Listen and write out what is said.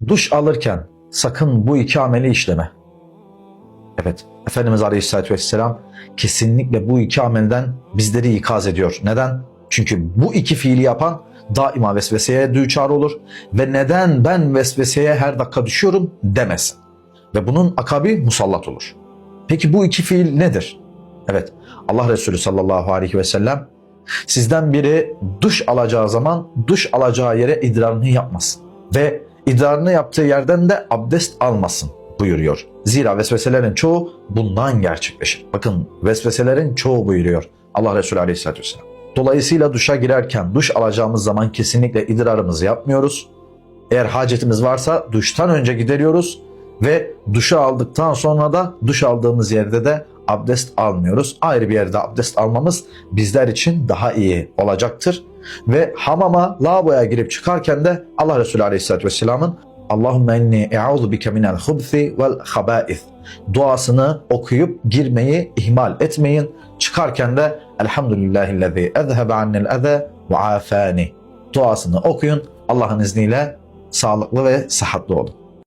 duş alırken sakın bu iki ameli işleme. Evet, Efendimiz Aleyhisselatü Vesselam kesinlikle bu iki amelden bizleri ikaz ediyor. Neden? Çünkü bu iki fiili yapan daima vesveseye düçar olur ve neden ben vesveseye her dakika düşüyorum demesin. Ve bunun akabi musallat olur. Peki bu iki fiil nedir? Evet, Allah Resulü sallallahu aleyhi ve sellem sizden biri duş alacağı zaman duş alacağı yere idrarını yapmasın ve idrarını yaptığı yerden de abdest almasın buyuruyor. Zira vesveselerin çoğu bundan gerçekleşir. Bakın, vesveselerin çoğu buyuruyor Allah Resulü aleyhissalatü vesselam. Dolayısıyla duşa girerken duş alacağımız zaman kesinlikle idrarımızı yapmıyoruz. Eğer hacetimiz varsa duştan önce gideriyoruz ve duşu aldıktan sonra da duş aldığımız yerde de abdest almıyoruz. Ayrı bir yerde abdest almamız bizler için daha iyi olacaktır. Ve hamama, lavaboya girip çıkarken de Allah Resulü Aleyhisselatü Vesselam'ın Allahümme inni e'udhu bike minel hubthi vel habâith duasını okuyup girmeyi ihmal etmeyin. Çıkarken de Elhamdülillahillezî ezhebe annel eze ve afâni duasını okuyun. Allah'ın izniyle sağlıklı ve sıhhatli olun.